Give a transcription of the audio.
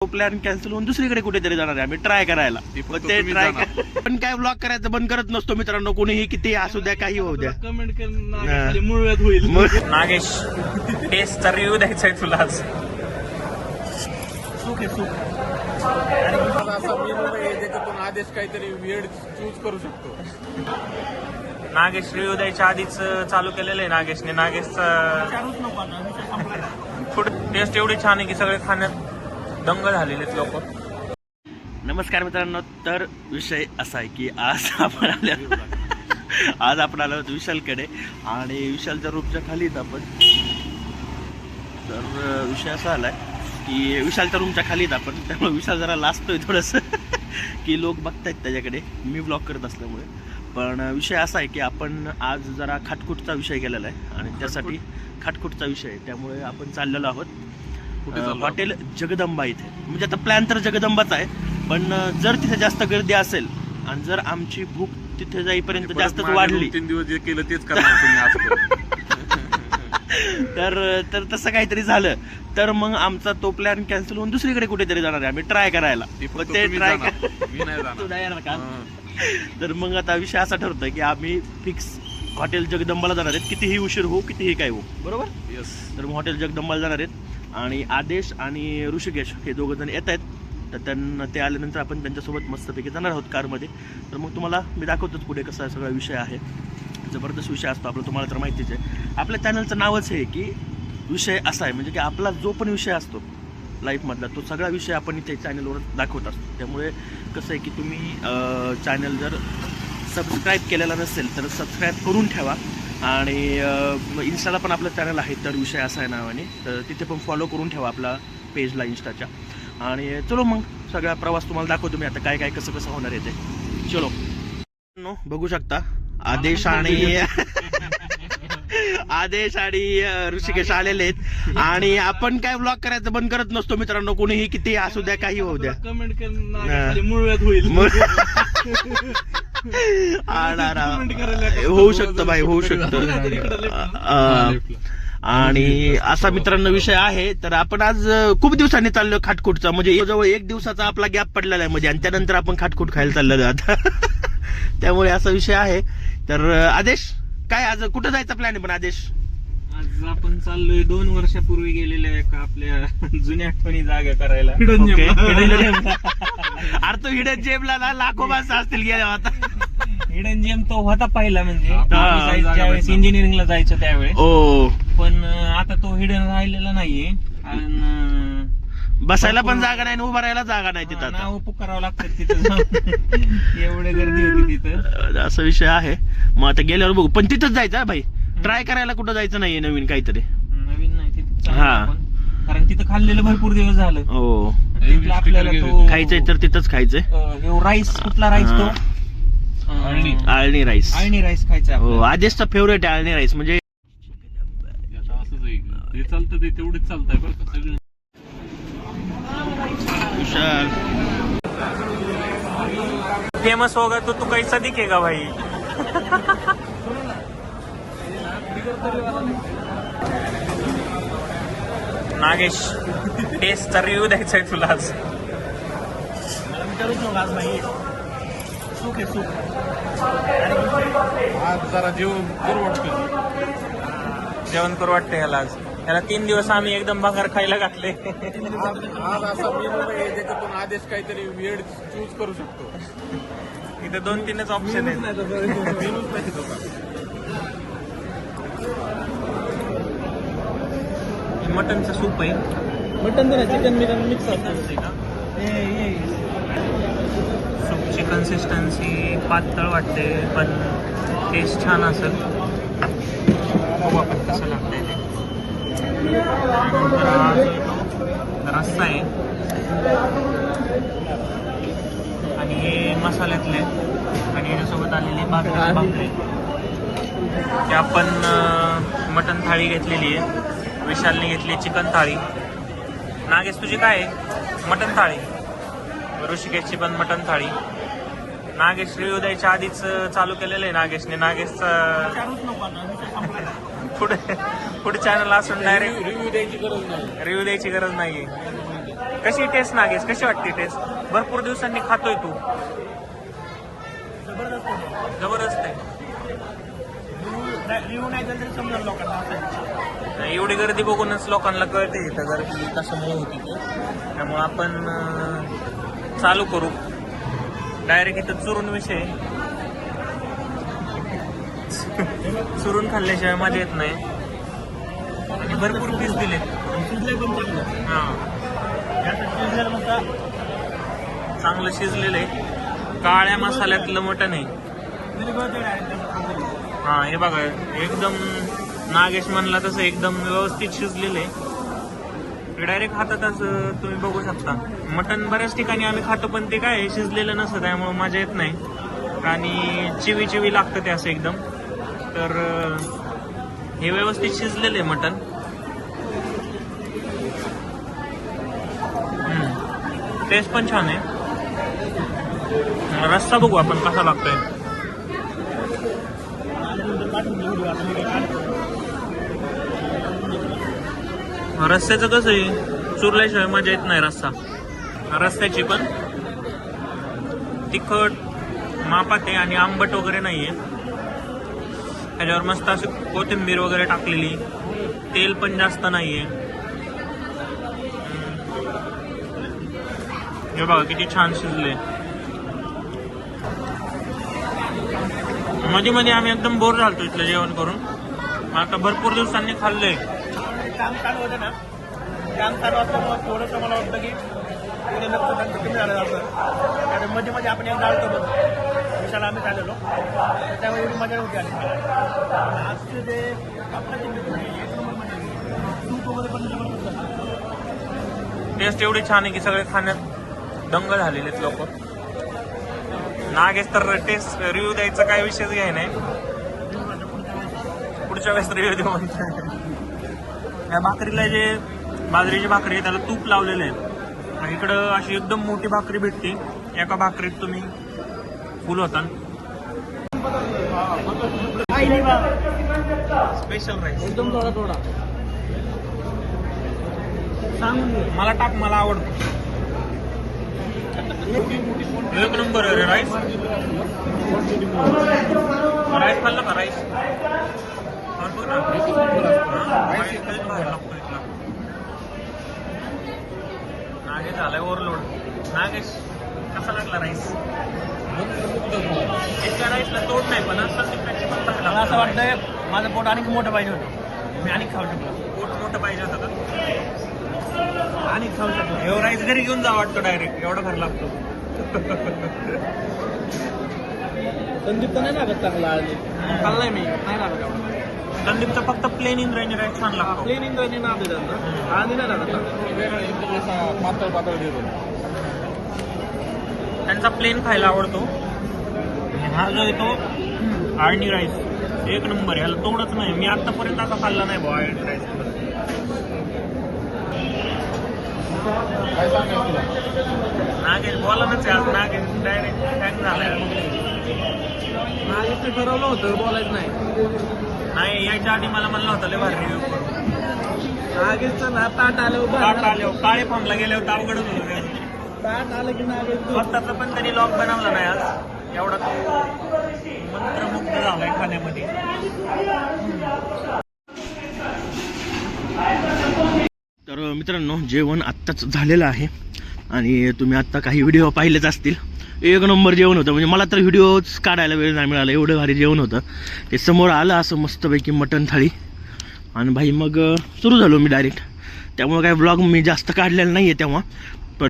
Plan cancel होऊन दुसरीकडे कुठेतरी जाणार आहे आम्ही ट्राय करायला. ते ट्राय पण काय ब्लॉग करायचं बंद करत नसतो मित्रांनो, कोणीही किती असू द्या काही होऊ द्या. कमेंट कर मुळव्यात होईल. नागेश टेस्टचा रिव्ह्यू द्यायचा आहे तुला आज. सुख आहे सुख. असा मेनू आहे ज्याच्यातून आदेश काहीतरी वेळ चूज करू शकतो. नागेश रिव्ह्यू द्यायच्या आधीच चालू केलेलं आहे नागेशने. नागेशचा फूड टेस्ट एवढी छान आहे की सगळे खाण्यात दंग झालेले लोक. नमस्कार मित्रांनो, तर विषय असा आहे की आज आपण आलो विशालकडे आणि विशालच्या रूमच्या खाली येत आपण. तर विषय असा आलाय की विशालच्या रूमच्या खाली येत आपण, त्यामुळे विशाल जरा लाजतोय थोडंसं की लोक बघतायत त्याच्याकडे मी ब्लॉग करत असल्यामुळे. पण विषय असा आहे की आपण आज जरा खाटखुटचा विषय केलेला आहे आणि त्यासाठी खाटखुटचा विषय आहे, त्यामुळे आपण चाललेलो आहोत हॉटेल जगदंबा इथे. म्हणजे आता प्लॅन तर जगदंबाच आहे, पण जर तिथे जास्त गर्दी असेल आणि जर आमची भूक तिथे जाईपर्यंत जास्तच वाढली 3 दिवस जे केलं तेच करणार तर तसं काहीतरी झालं तर मग आमचा तो प्लॅन कॅन्सल होऊन दुसरीकडे कुठेतरी जाणार आहे आम्ही ट्राय करायला. ते ट्राय तू नाही येणार का? तर मग आता विषय असा ठरतोय की आम्ही फिक्स हॉटेल जगदंबाला जाणार आहेत, कितीही उशीर हो कितीही काय हो, बरोबर. तर मग हॉटेल जगदंबाला जाणार आहेत आणि आदेश आणि ऋषिकेश हे दोघं जण येत आहेत. तर त्यांना ते आल्यानंतर आपण त्यांच्यासोबत मस्तपैकी जाणार आहोत कारमध्ये. तर मग तुम्हाला मी दाखवतोच पुढे कसा सगळा विषय आहे. जबरदस्त विषय असतो आपला, तुम्हाला तर माहितीच आहे. आपल्या चॅनलचं नावच आहे की विषय असा आहे, म्हणजे की आपला जो पण विषय असतो लाईफमधला तो सगळा विषय आपण इथे चॅनलवर दाखवत असतो. त्यामुळे कसं आहे की तुम्ही चॅनल जर सबस्क्राईब केलेला नसेल तर सबस्क्राईब करून ठेवा. आणि इन्स्टाला पण आपलं चॅनल आहे तर विषय असा आहे नावाने, तर तिथे पण फॉलो करून ठेवा आपला पेजला इन्स्टाच्या. आणि चलो मग सगळा प्रवास तुम्हाला दाखवतो मी आता काय काय कसं कसं होणार आहे ते. चलो बघू शकता आदेश आणि ऋषिकेश आलेले आहेत आणि आपण काय ब्लॉग करायचं बंद करत नसतो मित्रांनो, कोणीही किती असू द्या काही होऊ द्या. कमेंट कर मुळव्यात होईल. होऊ शकतं बाई, होऊ शकतं. आणि असा मित्रांनो विषय आहे. तर आपण आज खूप दिवसांनी चाललो खाटखुटचा, म्हणजे जवळ 1 दिवसाचा आपला गॅप पडलेला आहे मध्ये आणि त्यानंतर आपण खाटखुट खायला चाललेलो आता. त्यामुळे असा विषय आहे. तर आदेश काय आज कुठं जायचा प्लॅन आहे? पण आदेश आज आपण चाललोय 2 वर्षापूर्वी गेलेल्या एका आपल्या जुन्या आठवणी जागा करायला. अरे तो हिडन जेमला ना लाखो माणसं असतील गेल्या आता. हिडन जेम तो होता पहिला, म्हणजे ज्यावेळेस इंजिनिअरिंगला जायचं त्यावेळेस. पण आता तो हिडन राहिलेला नाहीये आणि बसायला पण जागा नाही, उभा राहायला जागा नाही तिथं. नाव पुकारावं लागतं तिथं. एवढे गर्दी होती तिथं. असा विषय आहे. मग आता गेल्यावर बघू, पण तिथंच जायचं भाई. ट्राय करायला कुठं जायचं नाहीये नवीन काहीतरी. नवीन नाही तिथं, कारण तिथं खाल्लेलं भरपूर दिवस झालं. हो, आपल्याला तो खायचंय तर तिथंच खायचंय. राईस कुठला राईस तो? आळणी राईस. आळणी राईस खायचा. हो, आदेशचा फेवरेट आहे आळणी राईस. म्हणजे ते चालतं, ते तेवढेच चालतंय बरं का सगळं. विशाल फेमस होगा तो तू कैसा दिखेगा भाई. नागेश टेस्टचा रिव्ह्यू द्यायचा आहे तुला आज. सुख आहे सुख. आज जरा जेवण करू वाटतं ह्याला आज. ह्याला 3 दिवस आम्ही एकदम भाकर खायला घातले. आज असा मेनू आहे ज्याच्यातून आदेश काहीतरी वेळ चूज करू शकतो. इथे 2-3च ऑप्शन आहेत. मेनूच नाही तो. मटनचं सूप आहे. मटन चिकन मिक्स असतं. सूपची कन्सिस्टन्सी पातळ वाटते पण टेस्ट छान असेल. बघू आपण कसं लागतंय ते. रस्सा आहे आणि हे मसाल्यातले आणि याच्यासोबत आलेली भाकरी. ते आपण मटन थाळी घेतलेली आहे. विशालने घेतली चिकन थाळी. नागेश तुझी काय आहे? मटन थाळी. ऋषिकेशची पण मटन थाळी. नागेश रिव्ह्यू द्यायच्या आधीच चालू केलेलं आहे नागेशने. नागेशचा पुढे चॅनल असून डायरेक्ट रिव्ह्यू द्यायची गरज नाही. रिव्ह्यू द्यायची गरज नाहीये. कशी टेस्ट नागेश, कशी वाटते टेस्ट? भरपूर दिवसांनी खातोय तू. जबरदस्त आहे. एवढी गर्दी बघूनच लोकांना कळते इथं गर्दी कशामुळे होती ती. त्यामुळे आपण चालू करू डायरेक्ट. इथं चुरून विषय, चुरून खाल्ल्याशिवाय मजा येत नाही. आणि भरपूर पीस दिले. हा चांगलं शिजलेलं आहे. काळ्या मसाल्यातलं मटण आहे. हा हे बघा एकदम नागेश म्हणला तसं एकदम व्यवस्थित शिजलेलं आहे. डायरेक्ट हातातच तुम्ही बघू शकता. मटण बऱ्याच ठिकाणी आम्ही खातो पण ते काय शिजलेलं नसतं त्यामुळे मजा येत नाही आणि चिवी चिवी लागतं ते असं एकदम. तर हे व्यवस्थित शिजलेलं आहे मटण. टेस्ट पण छान आहे. रस्सा बघू आपण कसा लागतोय. रस्स्याचं कसं आहे चुरल्याशिवाय मजा येत नाही रस्सा. रस्स्याची पण तिखट मापात आहे आणि आंबट वगैरे नाहीये. त्याच्यावर मस्त अशी कोथिंबीर वगैरे टाकलेली. तेल पण जास्त नाहीये. हे बघा किती छान शिजले. मध्ये मध्ये आम्ही एकदम बोर झालतो इथलं जेवण करून. आता भरपूर दिवसांनी खाल्लंय. काम चालू होतं ना, काम चालू असल्यामुळे थोडंसं मला वाटतं की कमी झालं असं. आणि मध्ये मध्ये आपण एकदा आलतो बघ विशाला आम्ही चाललेलो त्यामुळे एवढी मजा होती. आणि आजचे ते आपलं सूप वगैरे पण टेस्ट एवढी छान आहे की सगळे खाण्यात दंग झालेले आहेत लोक. नागेश तर टेस्ट रिव्ह्यू द्यायचा काही विषयच घ्याय नाही. पुढच्या वेळेस रिव्ह्यू देऊ म्हणतो. या भाकरीला जे बाजरीची भाकरी आहे त्याला तूप लावलेलं आहे. इकडं अशी एकदम मोठी भाकरी भेटते. एका भाकरीत तुम्ही फुल होता. स्पेशल राईस एकदम थोडा थोडा सांगून मला टाक, मला आवडतो. एक नंबर आहे रे राईस. राईस खाल्ला का राईस? नागेश झालाय ओव्हरलोड. नागेश कसा लागला राईस? इतक्या राईसला तोड नाही पण मला असं वाटतंय माझं पोट आणखी मोठं पाहिजे होतं. मी आणखी खाऊ शकलो. पोट मोठं पाहिजे होतं का? आणि खाऊ शकलो. एवढा राईस घरी घेऊन जा वाटतो डायरेक्ट. एवढा घर लागतो. संदीप तर नाही लागत चांगला. खाल्लाय मी नाही लागत एवढा. संदीपचा फक्त प्लेन इंद्रायणी राईस छान लागतो. प्लेन इंद्रायणी ना आधी आधी नाही लागत. पातळ पातळ देतो. त्यांचा प्लेन खायला आवडतो. हा जो येतो आळणी राईस एक नंबर. ह्याला तोडच नाही. मी आतापर्यंत असा खाल्ला नाही भाऊ आळणी राईस. काय सांगायचं तुला? नागेश बोलानच आज. नागेश डायरेक्ट हँग झालाय. नागेशने ठरवलं होतं बोलायचं नाही यायच्या आधी मला म्हणलं होतं लय भारी रिव्ह्यू करू. नागेशचं ना ताट आलं ताट आल्यावर काळे फॉर्मला गेल्यावर तर अवघडच होतं. ताट आलं की नागेश स्वतःचा पण त्यांनी लॉग बनवला नाही आज. एवढा तो मंत्रमुग्ध झालाय खाण्यामध्ये. तर मित्रांनो जेवण आत्ताच झालेलं आहे आणि तुम्ही आत्ता काही व्हिडिओ पाहिलेच असतील. एक नंबर जेवण होतं. म्हणजे मला तर व्हिडिओच काढायला वेळ नाही मिळाला. एवढं भारी जेवण होतं. ते समोर आलं असं मस्तपैकी मटण थाळी आणि भाई मग सुरू झालो मी डायरेक्ट. त्यामुळे काय ब्लॉग मी जास्त काढलेला नाही आहे तेव्हा.